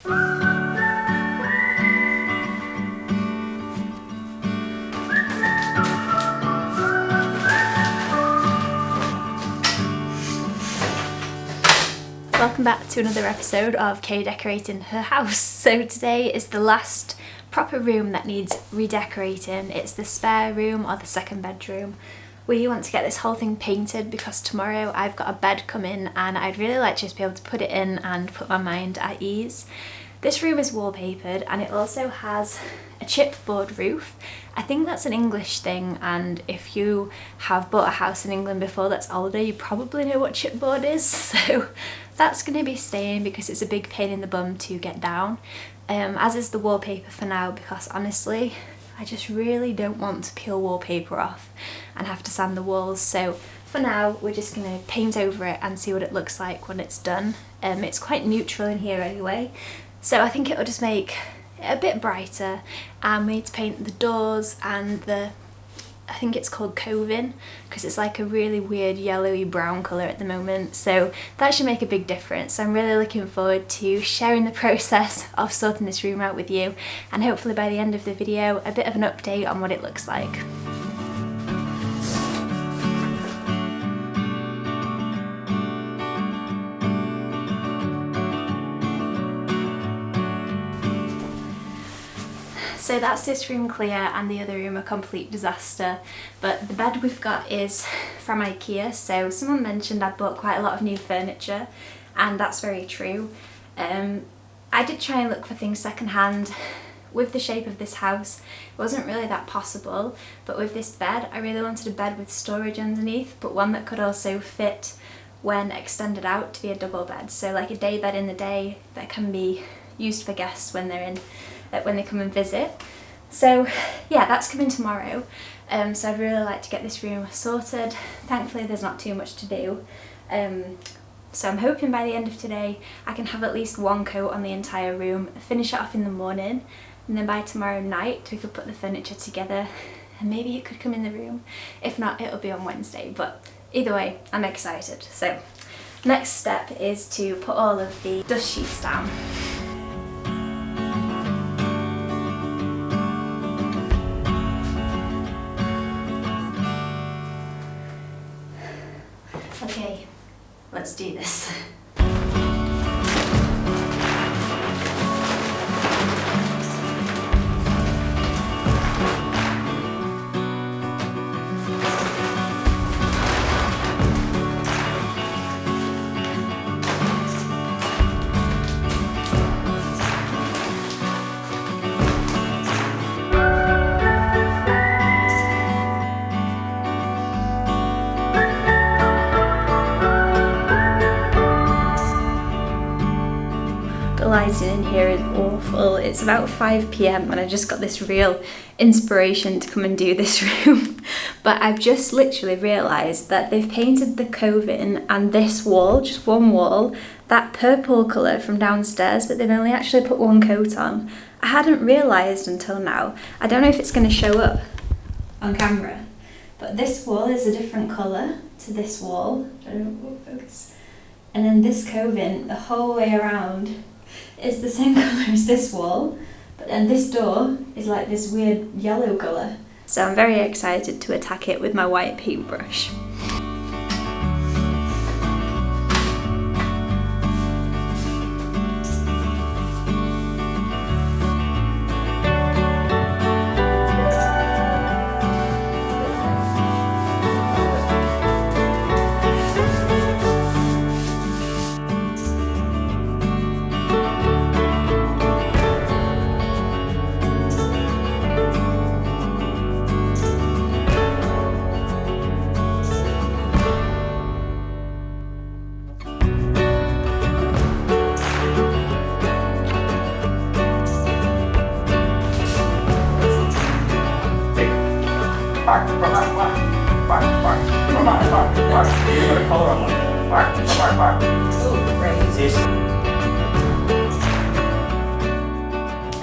Welcome back to another episode of Kay decorating her house. So today is the last proper room that needs redecorating. It's the spare room or the second bedroom. We want to get this whole thing painted because tomorrow I've got a bed coming and I'd really like to just be able to put it in and put my mind at ease. This room is wallpapered and it also has a chipboard roof. I think that's an English thing, and if you have bought a house in England before that's older, you probably know what chipboard is. So that's going to be staying because it's a big pain in the bum to get down, as is the wallpaper for now, because honestly I just really don't want to peel wallpaper off and have to sand the walls. So for now we're just going to paint over it and see what it looks like when it's done. It's quite neutral in here anyway, so I think it'll just make it a bit brighter. And we need to paint the doors and I think it's called coving, because it's like a really weird yellowy brown colour at the moment, so that should make a big difference. So I'm really looking forward to sharing the process of sorting this room out with you, and hopefully by the end of the video a bit of an update on what it looks like. So that's this room clear and the other room a complete disaster. But the bed we've got is from IKEA. So someone mentioned I bought quite a lot of new furniture, and that's very true. I did try and look for things secondhand. With the shape of this house, it wasn't really that possible, but with this bed, I really wanted a bed with storage underneath, but one that could also fit when extended out to be a double bed. So like a day bed in the day that can be used for guests when they're in when they come and visit. So yeah, that's coming tomorrow. So I'd really like to get this room sorted. Thankfully there's not too much to do. So I'm hoping by the end of today I can have at least one coat on the entire room, finish it off in the morning, and then by tomorrow night we could put the furniture together and maybe it could come in the room. If not, it'll be on Wednesday, but either way I'm excited. So next step is to put all of the dust sheets down. Okay, let's do this. The lighting in here is awful. It's about 5 PM and I just got this real inspiration to come and do this room. But I've just literally realised that they've painted the coving and this wall, just one wall, that purple colour from downstairs, but they've only actually put one coat on. I hadn't realised until now. I don't know if it's going to show up on camera, but this wall is a different colour to this wall. I don't know, focus. And then this coving, the whole way around, is the same colour as this wall, but then this door is like this weird yellow colour. So I'm very excited to attack it with my white paintbrush.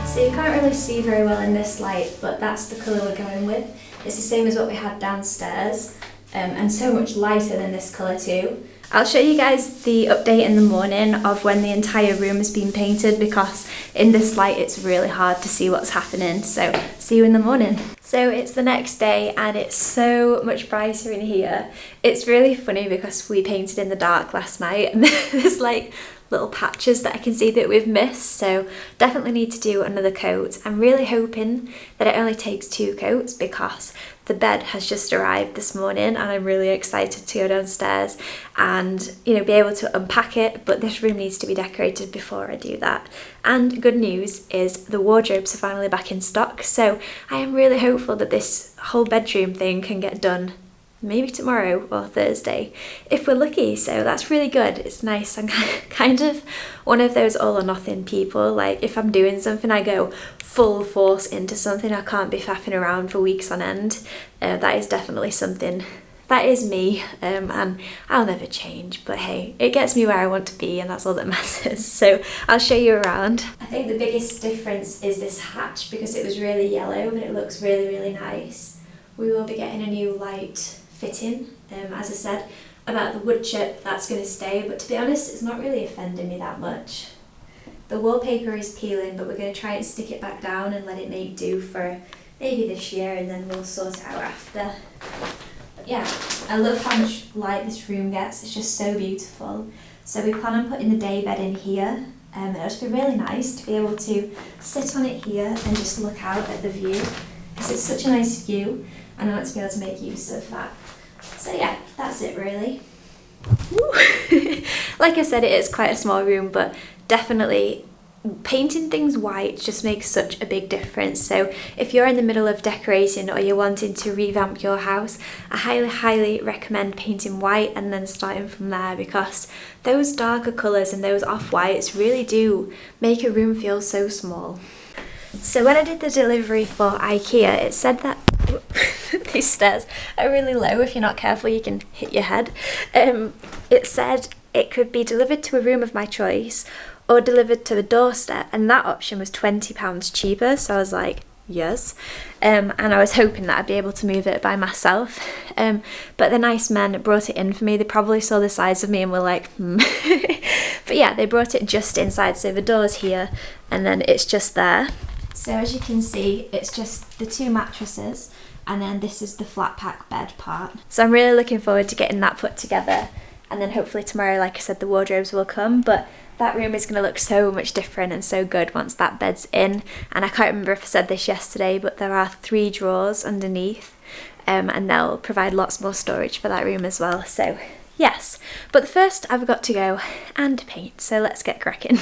So you can't really see very well in this light, but that's the colour we're going with. It's the same as what we had downstairs, and so much lighter than this colour too. I'll show you guys the update in the morning of when the entire room has been painted, because in this light it's really hard to see what's happening. So see you in the morning. So it's the next day and it's so much brighter in here. It's really funny because we painted in the dark last night and there's like little patches that I can see that we've missed, so definitely need to do another coat. I'm really hoping that it only takes 2 coats because the bed has just arrived this morning and I'm really excited to go downstairs and, you know, be able to unpack it, but this room needs to be decorated before I do that. And good news is the wardrobes are finally back in stock, so I am really hopeful that this whole bedroom thing can get done maybe tomorrow or Thursday if we're lucky, so that's really good. It's nice. I'm kind of one of those all or nothing people. Like if I'm doing something I go full force into something. I can't be faffing around for weeks on end. That is definitely something that is me, and I'll never change, but hey, it gets me where I want to be and that's all that matters. So I'll show you around. I think the biggest difference is this hatch, because it was really yellow but it looks really nice. We will be getting a new light fitting. As I said about the wood chip, that's going to stay, but to be honest it's not really offending me that much. The wallpaper is peeling, but we're going to try and stick it back down and let it make do for maybe this year, and then we'll sort it out after. But yeah, I love how much light this room gets. It's just so beautiful. So we plan on putting the day bed in here, and it'll just be really nice to be able to sit on it here and just look out at the view, because it's such a nice view and I want to be able to make use of that. So yeah, that's it really. Like I said, it is quite a small room, but definitely painting things white just makes such a big difference. So if you're in the middle of decorating or you're wanting to revamp your house, I highly recommend painting white and then starting from there, because those darker colours and those off-whites really do make a room feel so small. So when I did the delivery for IKEA, it said that these stairs are really low. If you're not careful you can hit your head. It said it could be delivered to a room of my choice or delivered to the doorstep, and that option was £20 cheaper, so I was like, yes. And I was hoping that I'd be able to move it by myself, but the nice men brought it in for me. They probably saw the size of me and were like, But yeah, they brought it just inside, so the door's here and then it's just there. So as you can see, it's just the 2 mattresses, and then this is the flat pack bed part. So I'm really looking forward to getting that put together, and then hopefully tomorrow, like I said, the wardrobes will come, but that room is going to look so much different and so good once that bed's in. And I can't remember if I said this yesterday, but there are 3 drawers underneath, and they'll provide lots more storage for that room as well. So yes, but first I've got to go and paint, so let's get cracking.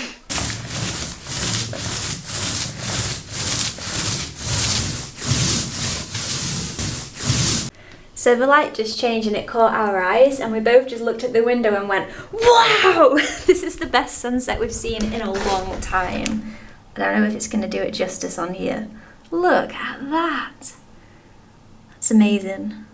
So the light just changed and it caught our eyes, and we both just looked at the window and went, wow, this is the best sunset we've seen in a long time. I don't know if it's going to do it justice on here. Look at that. That's amazing.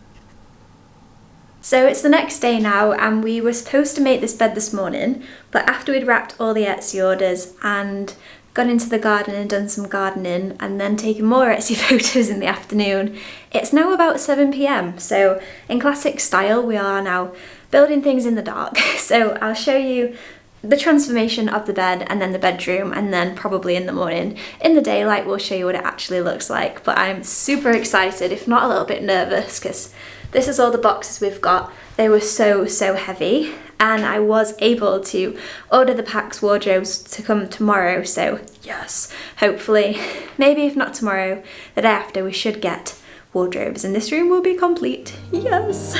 So it's the next day now, and we were supposed to make this bed this morning, but after we'd wrapped all the Etsy orders and gone into the garden and done some gardening and then taken more Etsy photos in the afternoon, it's now about 7 PM. So in classic style, we are now building things in the dark. So I'll show you the transformation of the bed and then the bedroom, and then probably in the morning in the daylight we'll show you what it actually looks like. But I'm super excited, if not a little bit nervous, because this is all the boxes we've got. They were so heavy, and I was able to order the Pax wardrobes to come tomorrow, so yes, hopefully, maybe if not tomorrow, the day after, we should get wardrobes and this room will be complete. Yes!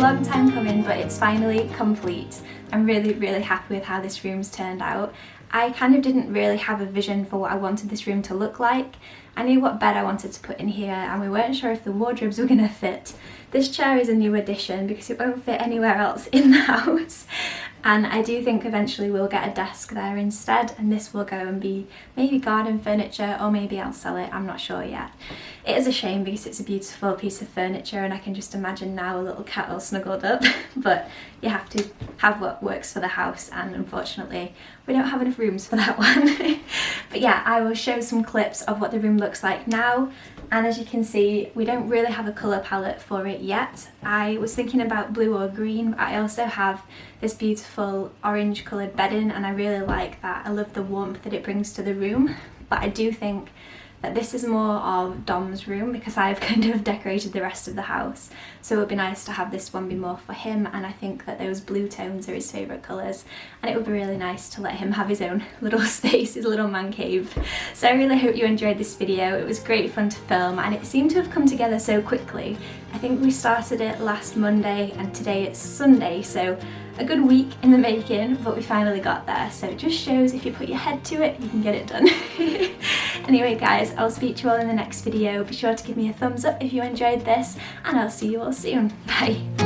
long time coming, but it's finally complete. I'm really, really happy with how this room's turned out. I kind of didn't really have a vision for what I wanted this room to look like. I knew what bed I wanted to put in here, and we weren't sure if the wardrobes were going to fit. This chair is a new addition because it won't fit anywhere else in the house. And I do think eventually we'll get a desk there instead, and this will go and be maybe garden furniture, or maybe I'll sell it, I'm not sure yet. It is a shame because it's a beautiful piece of furniture and I can just imagine now a little cat all snuggled up, but you have to have what works for the house, and unfortunately we don't have enough rooms for that one. But yeah, I will show some clips of what the room looks like now, and as you can see, we don't really have a colour palette for it yet. I was thinking about blue or green, but I also have this beautiful orange coloured bedding, and I really like that. I love the warmth that it brings to the room, but I do think that this is more of Dom's room because I've kind of decorated the rest of the house, so it would be nice to have this one be more for him, and I think that those blue tones are his favourite colours, and it would be really nice to let him have his own little space, his little man cave. So I really hope you enjoyed this video. It was great fun to film, and it seemed to have come together so quickly. I think we started it last Monday and today it's Sunday, so a good week in the making, but we finally got there. So it just shows if you put your head to it, you can get it done. Anyway guys, I'll speak to you all in the next video. Be sure to give me a thumbs up if you enjoyed this, and I'll see you all soon. Bye.